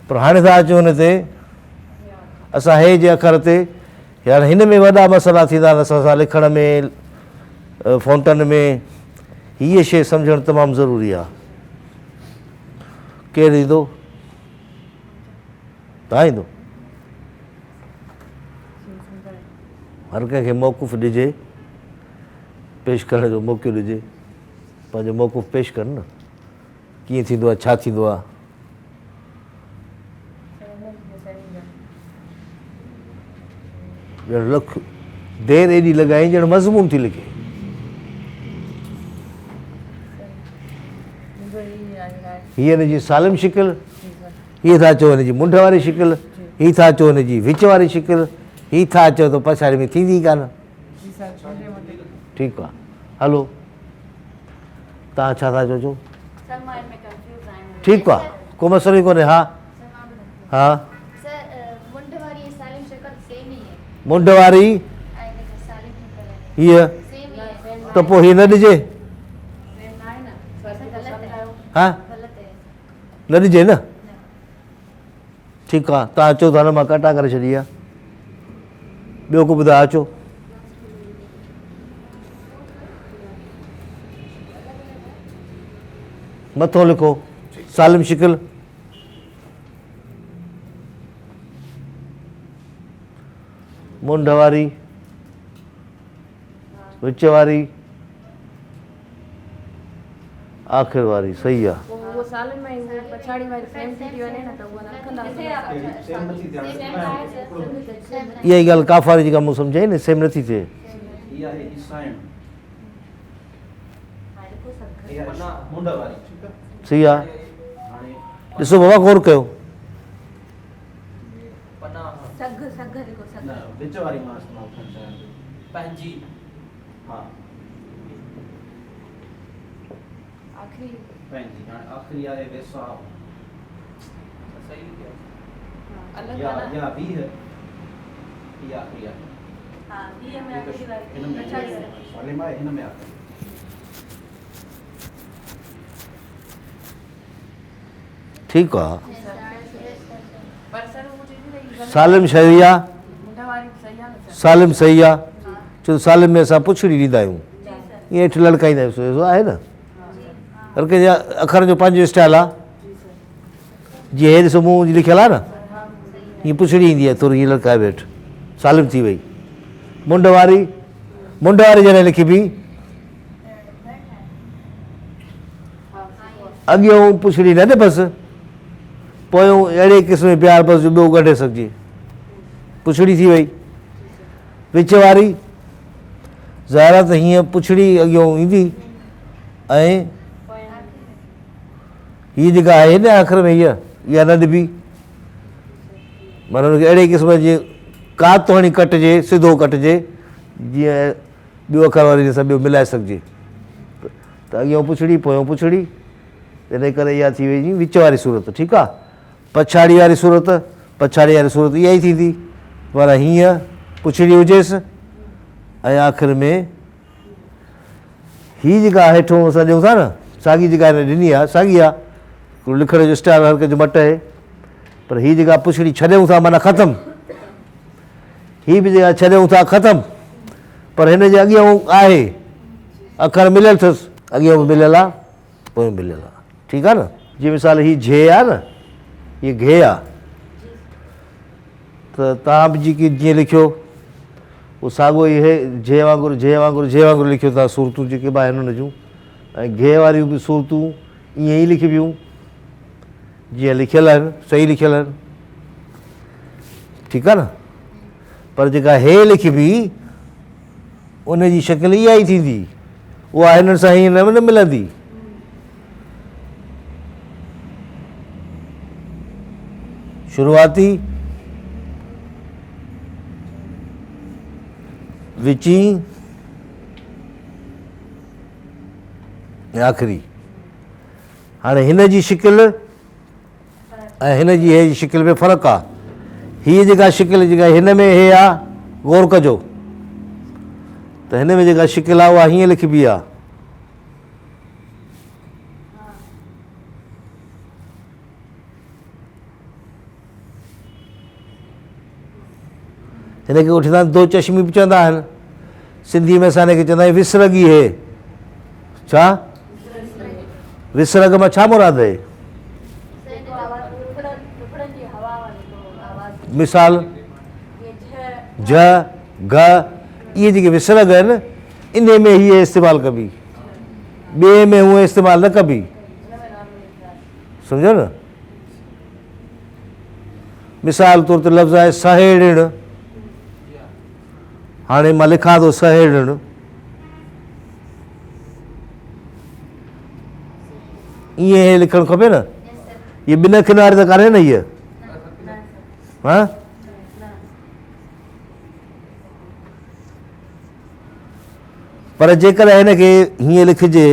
पर हाणे था अचूं हिन ते असां हे जे अखर ते यार हिन में वॾा मसइला थींदा आहिनि असां लिखण में फ़ॉन्टन में हीअ शइ सम्झणु तमामु ज़रूरी आहे। केरु ईंदो? तव्हां ईंदो? हर कंहिंखे मौक़ुफ़ ॾिजे, पेश करण जो मौक़ो ॾिजे, पंहिंजो मौक़ुफ़ पेश कर न, कीअं थींदो आहे, छा थींदो आहे। ॼण लख देरि एॾी लॻाई ॼण मज़मून थी लिखे। हीअ हिन जी सालिम शिकिल, हीअ था चओ हिन जी मुंड वारी शिकिल, हीअ था चओ हिन जी विच वारी शिकिल, हीअ था चओ त पछाड़ी में थींदी कान। ठीकु आहे, हलो तव्हां छा था चओ? ठीकु आहे, को मसइलो ई कोन्हे। हा हा, मुंड वारी हीअ त पोइ हीअ न ॾिजे? हा न ॾिजे न। ठीकु आहे, तव्हां अचो था न, मां कटा करे छॾी आहे। ॿियो को ॿुधायो? अचो। मथो लिखो सालिम शिकिल, मुंड वारी, विच वारी, आख़िर वारी। सही आहे। इहा ई ॻाल्हि काफ़ वारी जेका मूं सम्झाई न, सेम नथी थिए। सही आहे। ॾिसो बाबा गौर कयो। ठीकु आहे, सालिम सही आहे, सालिम सही आहे। छो सालिम में असां पुछड़ी ॾींदा आहियूं, ईअं हेठि लड़काईंदा आहियूं, आहे न। हर कंहिंजे अखर जो पंहिंजो स्टाइल आहे। जीअं हे ॾिसो मूं लिखियलु आहे न, हीअं पुछड़ी ईंदी आहे थोरी, हीअं लड़काए वेठि, सालिम थी वई। मुंड वारी, मुंड वारी जॾहिं लिखिबी अॻियों पुछड़ी न बसि, पोयों अहिड़े क़िस्म प्यार बसि जो ॿियो कढे सघिजे, पुछड़ी थी वई। विच वारी ज़ाहिर आहे त हीअं पुछड़ी अॻियों ईंदी, ऐं हीअ जेका आहे न आख़िर में इहा न ॾिबी, माना हुनखे अहिड़े क़िस्म जी का तोहणी कटिजे, सिधो कटिजे, जीअं ॿियो अखर वारी सां ॿियो मिलाए सघिजे। त अॻियों पुछड़ी पोयों पुछड़ी, इन करे इहा थी वई विच वारी सूरत। ठीकु आहे। पछाड़ी वारी सूरत, पछाड़ी वारी सूरत इहा ई थींदी, पर हीअं पुछड़ी हुजेसि ऐं आख़िर में हीअ जेका हेठों असां ॾियूं था न, साॻी जेका हिन ॾिनी आहे, साॻी आहे, लिखण जो स्टाइल हर कंहिंजो मट आहे, पर हीअ जेका पुछड़ी छॾियूं था माना ख़तमु, हीअ बि जेका छॾियूं था ख़तमु, पर हिन जे अॻियां आहे अखर मिलियलु अथसि, अॻियां बि मिलियलु आहे, पोइ मिलियलु आहे। ठीकु आहे न। जीअं मिसाल हीअ झे आहे न, हीअ घे आहे, त तव्हां बि जेकी जीअं लिखियो उहो साॻियो ई हे झे वांगुरु झे वांगुरु झे वांगुरु लिखियो था सूरतूं जेके बि आहिनि हुन जूं, ऐं घे वारियूं बि सूरतूं ईअं ई लिखिबियूं जीअं लिखियलु आहिनि, सही लिखियलु आहिनि। ठीकु आहे न। पर जेका हे लिखिबी उन जी शकिल इहा ई थींदी, उहा हिननि सां हीअं न मिलंदी। शुरूआती, विची, आख़िरी। हाणे हिन जी शिकिल ऐं हिन जी हे शिकिल में फ़र्क़ु आहे। हीअ जेका शिकिल जेका हिन में हे आहे, गौर कजो त हिन में जेका शिकिल आहे उहा हीअं लिखिबी आहे, हिन खे वठंदा आहिनि दो चश्मी बि चवंदा आहिनि। सिंधी में असां हिनखे चवंदा आहियूं विसरगी हे। छा विसरग मां छा मुराद आहे? मिसाल झ घ इहे जेके विसरग आहिनि इन में हीअ इस्तेमालु कबी, ॿिए में हूअ इस्तेमालु न कबी। सम्झो न? मिसाल तौर ते लफ़्ज़ आहे सहेड़िण। हाणे मां लिखां थो सहेड़िण, ईअं लिखणु खपे न? इहे ॿिन किनारे त कान्हे न इहा? हा पर जेकॾहिं हिनखे हीअं लिखिजे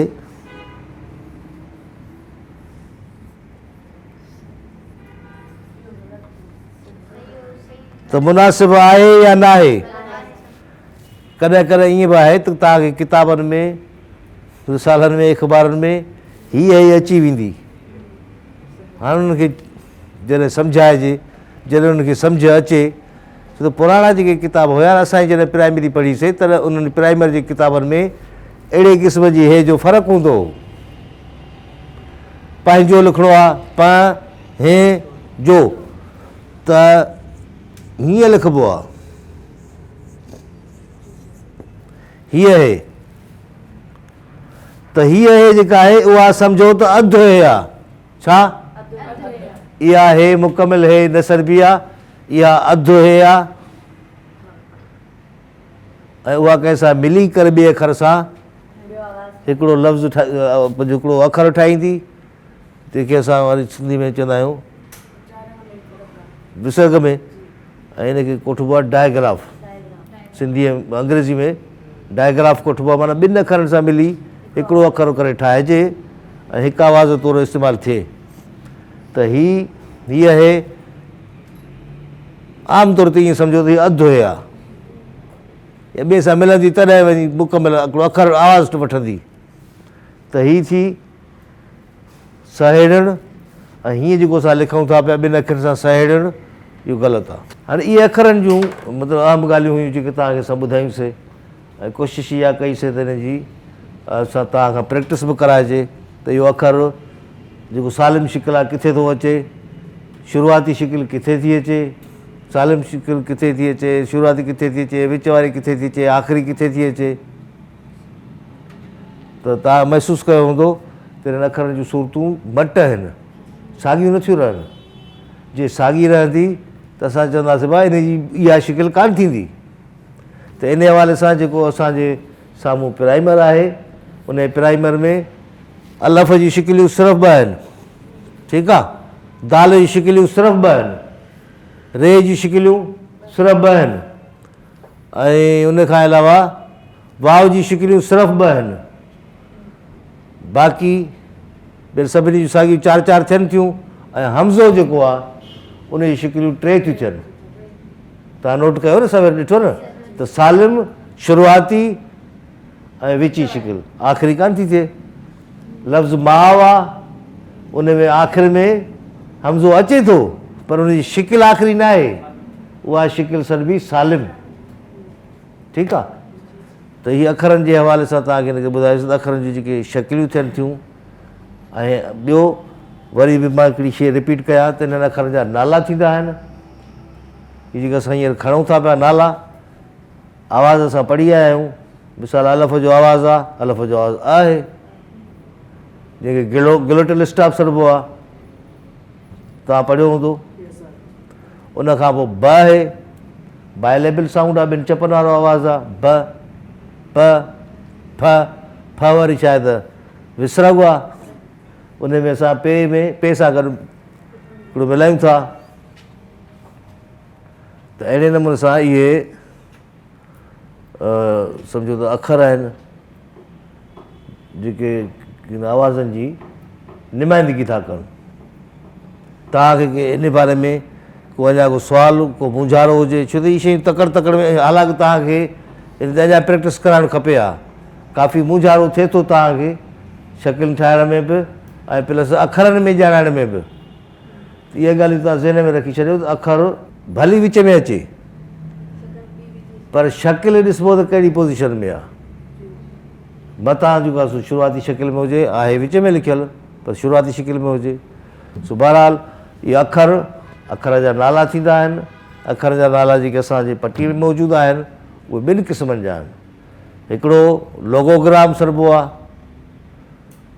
त मुनासिबु आहे या न आहे? कॾहिं कॾहिं ईअं बि आहे त तव्हांखे किताबनि में रिसालनि में अख़बारनि में हीअ अची वेंदी। हाणे उनखे जॾहिं सम्झाइजे, जॾहिं उनखे सम्झ अचे छो त पुराणा जेके किताब हुया असांजी जॾहिं प्राइमरी पढ़ीसीं त उन्हनि प्राइमरी जे किताबनि में अहिड़े क़िस्म जी हे जो फ़र्क़ु हूंदो हो। पंहिंजो लिखिणो आहे प हे जो त हीअं लिखिबो आहे, हीअ हे त हीअ हे जेका आहे उहा सम्झो त अधु हे आहे। छा? इहा हे मुकमिल हे नसरबी आहे, इहा अधु हे आहे ऐं उहा कंहिंसां मिली करे ॿिए अखर सां हिकिड़ो लफ़्ज़ हिकिड़ो अखर ठाहींदी, जंहिंखे असां वरी सिंधी में चवंदा आहियूं विसर्ग में, ऐं हिनखे कोठिबो आहे डायग्राफ। सिंधीअ अंग्रेज़ी में डायग्राफ कोठिबो आहे, माना ॿिनि अखरनि सां मिली हिकिड़ो अखर करे ठाहिजे ऐं हिकु आवाज़ तौरु इस्तेमालु थिए। त हीअ हे आम तौर ते ईअं सम्झो त हीअ अधु हे आहे, या ॿिए सां मिलंदी तॾहिं वञी मुकमिल हिकिड़ो अखर आवाज़ वठंदी। त हीअ थी सहेड़ण, ऐं हीअं जेको असां लिखूं था पिया ॿिनि अखरनि सां सहेड़ण, इहो ग़लति आहे। हाणे इहे अखरनि जूं मतिलबु आम ॻाल्हियूं हुयूं जेके तव्हांखे असां ॿुधायूंसीं, ऐं कोशिशि इहा कईसीं त हिनजी असां तव्हां खां प्रैक्टिस बि कराइजे त इहो अखर जेको सालिम शिकिल आहे किथे थो अचे, शुरूआती शिकिल किथे थी अचे, सालिम शिकिल किथे थी अचे, शुरूआती किथे थी अचे, विच वारी किथे थी अचे, आख़िरी किथे थी अचे। त तव्हां महसूसु कयो हूंदो त हिननि अखरनि जूं सूरतूं मट आहिनि, साॻियूं नथियूं रहनि। जे साॻी रहंदी त असां चवंदासीं भाई हिनजी इहा शिकिल कान थींदी। त इन हवाले सां जेको असांजे साम्हूं प्राइमर आहे उन प्राइमर में अलफ़ जी शिकिलियूं सिर्फ़ु ॿ आहिनि। ठीकु आहे? दाल जी शिकिलियूं सिर्फ़ु ॿ आहिनि, रे जी शिकिलियूं सिर्फ़ु ॿ आहिनि, ऐं उनखां अलावा वाव जी शिकिलियूं सिर्फ़ु ॿ आहिनि। बाक़ी ॿियनि सभिनी जूं साॻियूं चारि चारि थियनि थियूं, ऐं हमज़ो जेको आहे उन जी शिकिलियूं टे थियूं थियनि। तव्हां नोट कयो न, सवेर ॾिठो न त सालिम शुरूआती ऐं विची शिकिल, आख़िरी कान थी थिए। लफ़्ज़ माव आहे उन में आख़िर में हमज़ो अचे थो पर उनजी शिकिल आख़िरी न आहे, उहा शिकिल सॾबी सालिम। ठीकु आहे? त हीअ अखरनि जे हवाले सां तव्हांखे हिनखे ॿुधायोसीं त अखरनि जूं जेके शकिलियूं थियनि थियूं। ऐं ॿियो वरी बि मां हिकिड़ी शइ रिपीट कयां त हिननि अखरनि जा नाला थींदा आहिनि। हीअ जेका असां हींअर खणूं था पिया नाला, आवाज़ असां पढ़ी आया आहियूं। मिसाल अलफ़ जो आवाज़ु आहे, अलफ़ जो आवाज़ु आहे जंहिंखे गिलोटल स्टॉप सॾिबो आहे, तव्हां पढ़ियो हूंदो। उनखां पोइ ब आहे, बायलेबल साउंड आहे, ॿिनि चपनि वारो आवाज़ु आहे ब, प, फ, फ वरी शायदि विसरगु आहे, उन में असां पे सां गॾु हिकिड़ो मिलायूं था। त अहिड़े नमूने सां इहे सम्झो त अखर आहिनि जेके आवाज़नि जी नुमाइंदगी था कनि। तव्हांखे इन बारे में को अञा को सुवालु को मुंझारो हुजे, छो त इहे शयूं तकड़ में, हालांकि तव्हांखे इन ते अञा प्रैक्टिस कराइणु खपे हा। काफ़ी मुंझारो थिए थो तव्हांखे शकिल ठाहिण में बि ऐं प्लस अखरनि में ॼाणाइण में बि। इहे ॻाल्हियूं तव्हां ज़हन में रखी छॾियो त अखर भली विच में अचे, पर शकिल ॾिसबो त कहिड़ी पोज़ीशन में आहे, मथां जेको आहे शुरूआती शिकिल में हुजे, आहे विच में लिखियलु पर शुरूआती शिकिल में हुजे। सो बहरहाल इहे अखर जा नाला थींदा आहिनि। अखर जा नाला जेके असांजे पटी में मौजूदु आहिनि उहे ॿिनि क़िस्मनि जा आहिनि। हिकिड़ो लोगोग्राम सॾिबो आहे,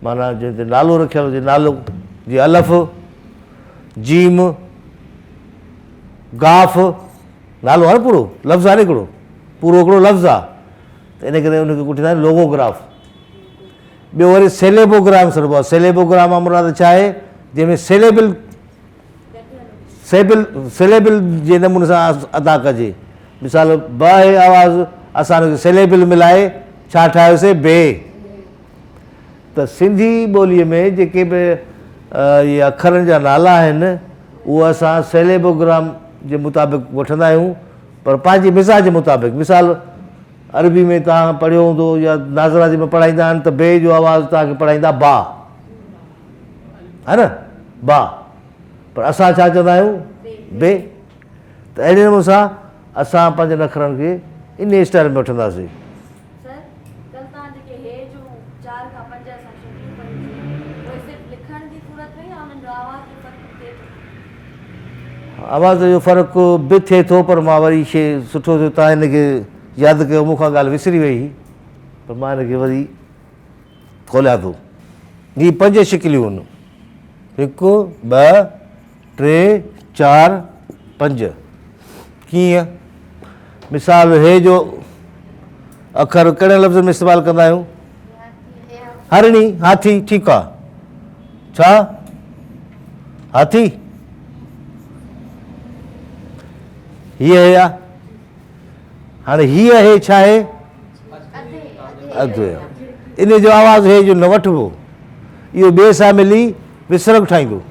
माना जंहिं ते नालो रखियलु हुजे, नालो जीअं अलफ़, जीम, गाफ़, नालो आहे न पूरो, लफ़्ज़ आहे न हिकिड़ो, पूरो हिकिड़ो लफ़्ज़ आहे, त इन करे उनखे कुटींदा आहिनि लोगोग्राफ। ॿियो वरी सेलेबोग्राम सॾिबो आहे। सेलेबोग्राम आहे मुराद छा आहे, जंहिंमें सेलेबिल जे नमूने सां अदा कजे। मिसाल ब आहे आवाज़, असां हुनखे सेलेबिल मिलाए छा ठाहियोसीं, बे। त सिंधी ॿोलीअ में जेके बि इहे अखरनि जा नाला आहिनि उहे असां सेलेबोग्राम जे मुताबिक़ वठंदा आहियूं, पर पंहिंजे मिज़ाज जे मुताबिक़। मिसाल अरबी में तव्हां पढ़ियो हूंदो या नाज़राती में पढ़ाईंदा आहिनि त बे जो आवाज़ु तव्हांखे पढ़ाईंदा बा, है न, बा, पर असां छा चवंदा आहियूं, बे। त अहिड़े नमूने सां असां पंहिंजनि अखरनि खे इन स्टाइल में वठंदासीं। आवाज़ जो फ़र्क़ु बि थिए थो, पर मां वरी शइ सुठो थियो तव्हां हिनखे यादि कयो, मूंखां ॻाल्हि विसरी वई हुई, पर मां हिनखे वरी खोलियां थो। हीअ 5 शिकिलियूं आहिनि, 1 2 3 4 5। कीअं? मिसाल हे जो अखर कहिड़े लफ़्ज़ में इस्तेमालु कंदा आहियूं, हरणी, हाथी, ठीकु आहे, छा हाथी, हीअ हे आहे। हाणे हीअ हे छा आहे, अधु। इन जो आवाज़ु हे जो न वठिबो, इहो ॿिए सां मिली विसरक ठाहींदो।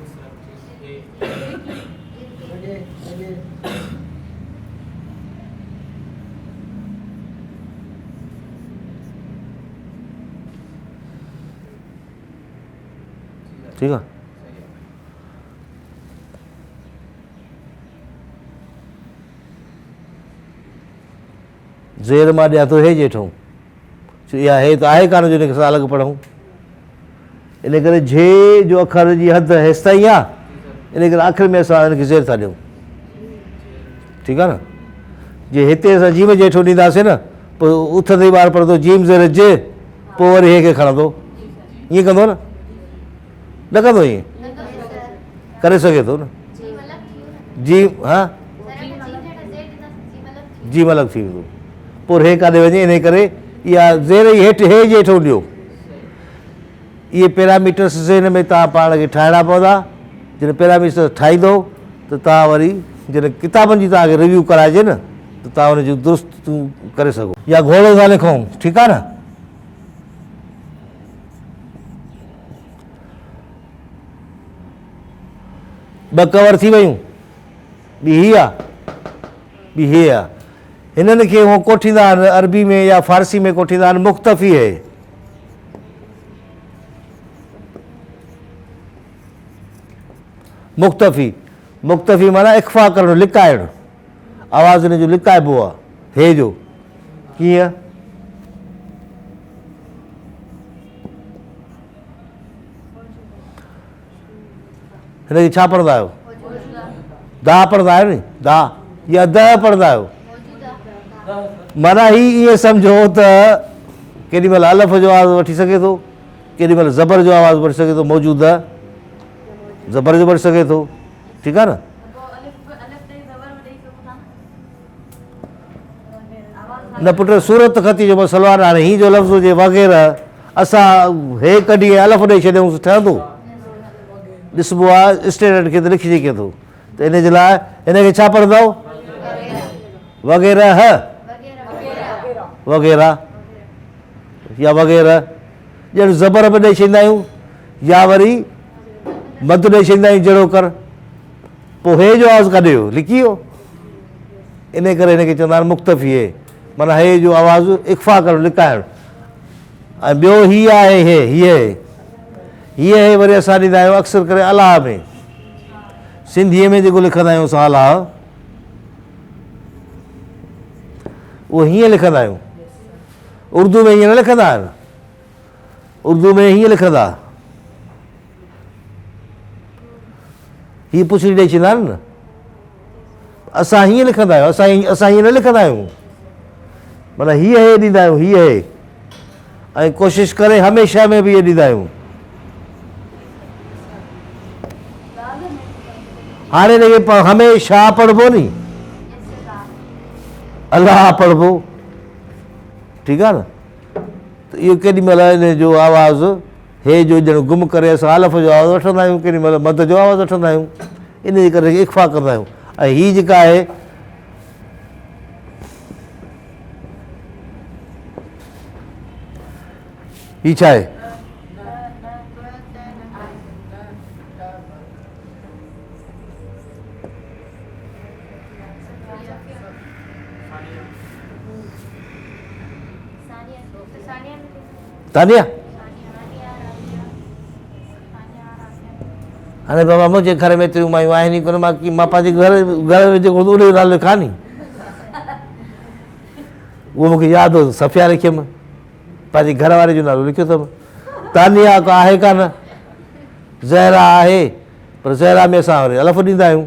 ठीकु आहे। ज़ेर मां ॾियां थो हे जेठो, इहा हे त आहे कान जो हिनखे असां अलॻि पढ़ूं। इन करे झे जो अखर जी हद हेसि ताईं आहे, इन करे आख़िरि में असां हिनखे ज़ेर था ॾियूं। ठीकु आहे न। जे हिते असां जीम जेठो ॾींदासीं न, पोइ उथंदे ई ॿारु पढ़ंदो जीम ज़ेर जे, पोइ वरी हे खे खणंदो, ईअं कंदो न, न कंदो ईअं, करे सघे थो न। जीम, हा, जीम अलॻि थी वेंदो, पोइ हे काॾे वञे। इन करे इहा ज़ेर ई हेठि हे जेठो ॾियो। इहे पैरामीटर्स हिन में तव्हां पाण खे ठाहिणा पवंदा। जॾहिं पैरामीटर्स ठाहींदो त तव्हां वरी जॾहिं किताबनि जी तव्हांखे रिव्यू कराइजे न, त तव्हां हुनजो दुरुस्त करे सघो। या घोड़ो था लिखूं, ठीकु आहे न, ॿ कवर थी वियूं, ॿी हीअ आहे, ॿी हे आहे। हिननि खे उहो कोठींदा आहिनि अरबी में या फारसी में कोठींदा आहिनि मुख़्तफ़ी है। मुख़्तफ़ी माना इख़्फ़ा करणु, लिकाइणु, आवाज़ हिन जो लिकाइबो आहे, हे जो। कीअं? हिनखे छा पढ़ंदा आहियो, दा पढ़ंदा आहियो नी, दा या द पढ़ंदा आहियो। माना ही ईअं सम्झो त केॾी महिल अलफ़ जो आवाज़ु वठी सघे थो, केॾी महिल ज़बर जो आवाज़ु वठी सघे थो, मौजूदु ज़बर जो वठी सघे थो। ठीकु आहे न। न पुट, सूरत खती जो मसइलो आहे न। हाणे हीअ जो लफ़्ज़ हुजे वग़ैरह, असां हे कढी अलफ़ ॾेई छॾियूं ठहंदो, ॾिसबो आहे स्टैंडर्ड खे त लिखिजे कीअं थो। त इन जे लाइ हिनखे छा पढ़ंदव, वग़ैरह, वग़ैरह या वग़ैरह। ॼण ज़बर बि ॾेई छॾींदा आहियूं या वरी मद ॾेई छॾींदा आहियूं, जहिड़ो कर, पोइ हे जो आवाज़ु काॾे वियो, लिकी वियो। इन करे हिनखे चवंदा आहिनि मुख़्तफ़ी है, माना हे जो आवाज़ु इख़्फ़ा करणु, लिकाइणु। ऐं ॿियो हीअ आहे, हे हीअ हे वरी असां ॾींदा आहियूं अक्सर करे अलाह में। सिंधीअ में जेको लिखंदा आहियूं असां अलाह, उहो हीअं लिखंदा आहियूं। उर्दू में हीअं न लिखंदा आहिनि, उर्दू में हीअं लिखंदा, हीअ पुछड़ी ॾेई छॾींदा आहिनि न, असां हीअं लिखंदा आहियूं, असां हीअं न लिखंदा आहियूं, माना हीअ हे ॾींदा आहियूं, हीअ हे, ऐं कोशिशि करे हमेशह में बि इहे ॾींदा आहियूं। हाणे हिनखे हमेशह पढ़बो नी, अलाह पढ़बो, ठीकु आहे न। त इहो केॾी महिल इन जो आवाज़ु हे जो ॼण गुम करे असां अलफ़ जो आवाज़ु वठंदा आहियूं, केॾी महिल मद जो आवाज़ु वठंदा आहियूं, इन जे करे इख़्फ़ा कंदा आहियूं। ऐं हीअ जेका आहे हीअ छा आहे, तानिया? हाणे बाबा मुंहिंजे घर में एतिरियूं मायूं आहिनि ई कोन, मां पंहिंजे घर में जेको उन जो नालो लिखां नी, उहो मूंखे यादि हो, सफ़िया लिखियमि, पंहिंजे घर वारे जो नालो लिखियो अथमि। तानिया का आहे कान, ज़हरा आहे, पर ज़हरा में असां वरी अलफ़ ॾींदा आहियूं।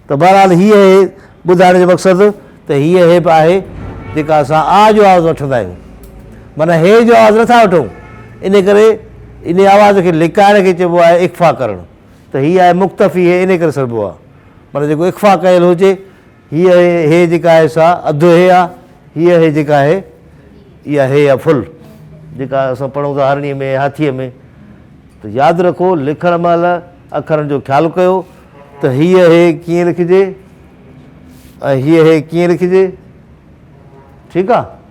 त बहरहाल हीअ हे ॿुधाइण जो मक़सदु त हीअ हे बि आहे जेका असां आ जो आवाज़ु वठंदा आहियूं, माना हे जो आवाज़ु नथा वठूं, इन करे इन आवाज़ खे लिकाइण खे चइबो आहे इख़्फ़ा करणु। त हीअ आहे मुख़्तफ़ी, हे इन करे सॾिबो आहे, माना जेको इख़्फ़ा कयल हुजे, हीअ हे जेका आहे सा अधु हे आहे, हीअ हे जेका आहे इहा हे आहे फुल, जेका असां पढ़ूं था हरणीअ में, हाथीअ में। त यादि रखो, लिखण महिल अखरनि जो ख़्यालु कयो त हीअ हे कीअं लिखिजे ऐं हीअ हे कीअं लिखिजे, ठीकु आहे।